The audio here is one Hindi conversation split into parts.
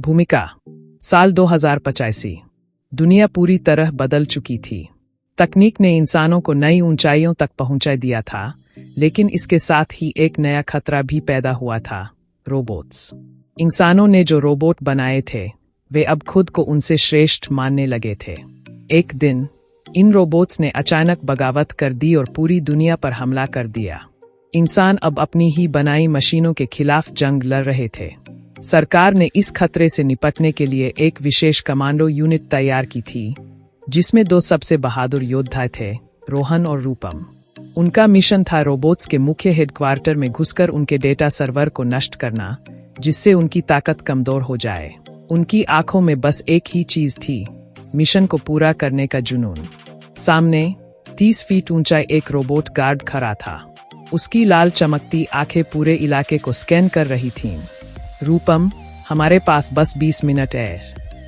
भूमिका। साल 2085। दुनिया पूरी तरह बदल चुकी थी। तकनीक ने इंसानों को नई ऊंचाइयों तक पहुंचा दिया था, लेकिन इसके साथ ही एक नया खतरा भी पैदा हुआ था, रोबोट्स। इंसानों ने जो रोबोट बनाए थे, वे अब खुद को उनसे श्रेष्ठ मानने लगे थे। एक दिन इन रोबोट्स ने अचानक बगावत कर दी और पूरी दुनिया पर हमला कर दिया। इंसान अब अपनी ही बनाई मशीनों के खिलाफ जंग लड़ रहे थे। सरकार ने इस खतरे से निपटने के लिए एक विशेष कमांडो यूनिट तैयार की थी, जिसमें 2 सबसे बहादुर योद्धा थे, रोहन और रूपम। उनका मिशन था रोबोट्स के मुख्य हेडक्वार्टर में घुसकर उनके डेटा सर्वर को नष्ट करना, जिससे उनकी ताकत कमजोर हो जाए। उनकी आंखों में बस एक ही चीज थी, मिशन को पूरा करने का जुनून। सामने 30 फीट ऊंचा एक रोबोट गार्ड खड़ा था। उसकी लाल चमकती आंखें पूरे इलाके को स्कैन कर रही थीं। रूपम, हमारे पास बस 20 मिनट है,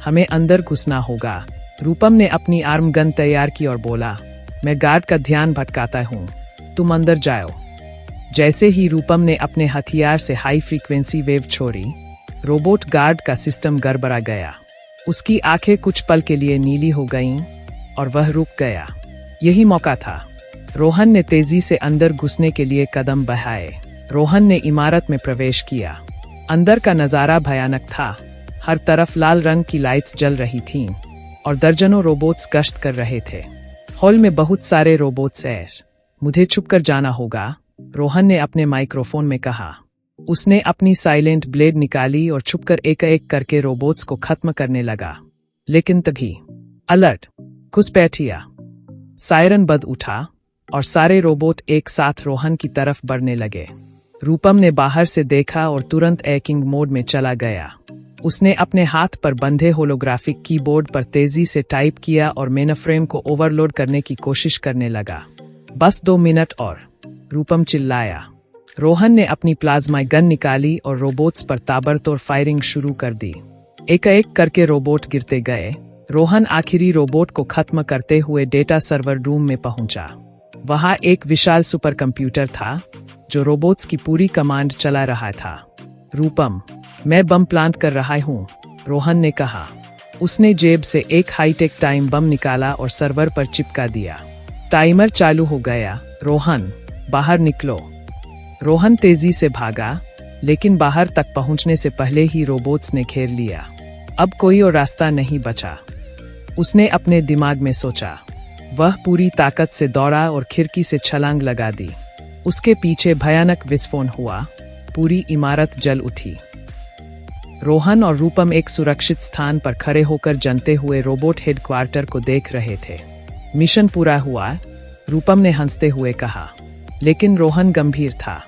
हमें अंदर घुसना होगा। रूपम ने अपनी आर्म गन तैयार की और बोला, मैं गार्ड का ध्यान भटकाता हूँ, तुम अंदर जाओ। जैसे ही रूपम ने अपने हथियार से हाई फ्रीक्वेंसी वेव छोड़ी, रोबोट गार्ड का सिस्टम गड़बड़ा गया। उसकी आंखें कुछ पल के लिए नीली हो गईं और वह रुक गया। यही मौका था। रोहन ने तेजी से अंदर घुसने के लिए कदम बढ़ाए। रोहन ने इमारत में प्रवेश किया। अंदर का नजारा भयानक था। हर तरफ लाल रंग की लाइट्स जल रही थीं और दर्जनों रोबोट्स गश्त कर रहे थे। हॉल में बहुत सारे रोबोट्स हैं। मुझे छुपकर जाना होगा, रोहन ने अपने माइक्रोफोन में कहा। उसने अपनी साइलेंट ब्लेड निकाली और छुपकर एक-एक करके रोबोट्स को खत्म करने लगा। लेकिन तभी अलर्ट, घुसपैठिया, सायरन बज उठा और सारे रोबोट एक साथ रोहन की तरफ बढ़ने लगे। रूपम ने बाहर से देखा और तुरंत हैकिंग मोड में चला गया। उसने अपने हाथ पर बंधे होलोग्राफिक कीबोर्ड पर तेजी से टाइप किया और मेनफ्रेम को ओवरलोड करने की कोशिश करने लगा। बस 2 मिनट और, रूपम चिल्लाया। रोहन ने अपनी प्लाज्मा गन निकाली और रोबोट्स पर ताबड़तोड़ फायरिंग शुरू कर दी। एक-एक करके रोबोट गिरते गए। रोहन आखिरी रोबोट को खत्म करते हुए डेटा सर्वर रूम में पहुंचा। वहां एक विशाल सुपर कंप्यूटर था, जो रोबोट्स की पूरी कमांड चला रहा था। रूपम, मैं बम प्लांट कर रहा हूं, रोहन ने कहा। उसने जेब से एक हाईटेक टाइम बम निकाला और सर्वर पर चिपका दिया। टाइमर चालू हो गया। रोहन, बाहर निकलो। रोहन तेजी से भागा, लेकिन बाहर तक पहुंचने से पहले ही रोबोट्स ने घेर लिया। अब कोई और रास्ता नहीं बचा। उसने अपने दिमाग में सोचा। वह पूरी ताकत से दौड़ा और खिड़की से छलांग लगा दी। उसके पीछे भयानक विस्फोट हुआ। पूरी इमारत जल उठी। रोहन और रूपम एक सुरक्षित स्थान पर खड़े होकर जलते हुए रोबोट हेडक्वार्टर को देख रहे थे। मिशन पूरा हुआ, रूपम ने हंसते हुए कहा। लेकिन रोहन गंभीर था।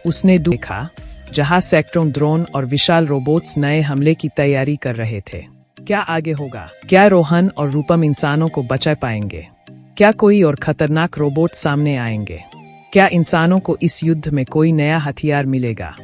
उसने देखा जहां सैकड़ों ड्रोन और विशाल रोबोट्स नए हमले की तैयारी कर रहे थे। क्या आगे होगा? क्या रोहन और रूपम इंसानों को बचा पाएंगे? क्या कोई और खतरनाक रोबोट सामने आएंगे? क्या इंसानों को इस युद्ध में कोई नया हथियार मिलेगा?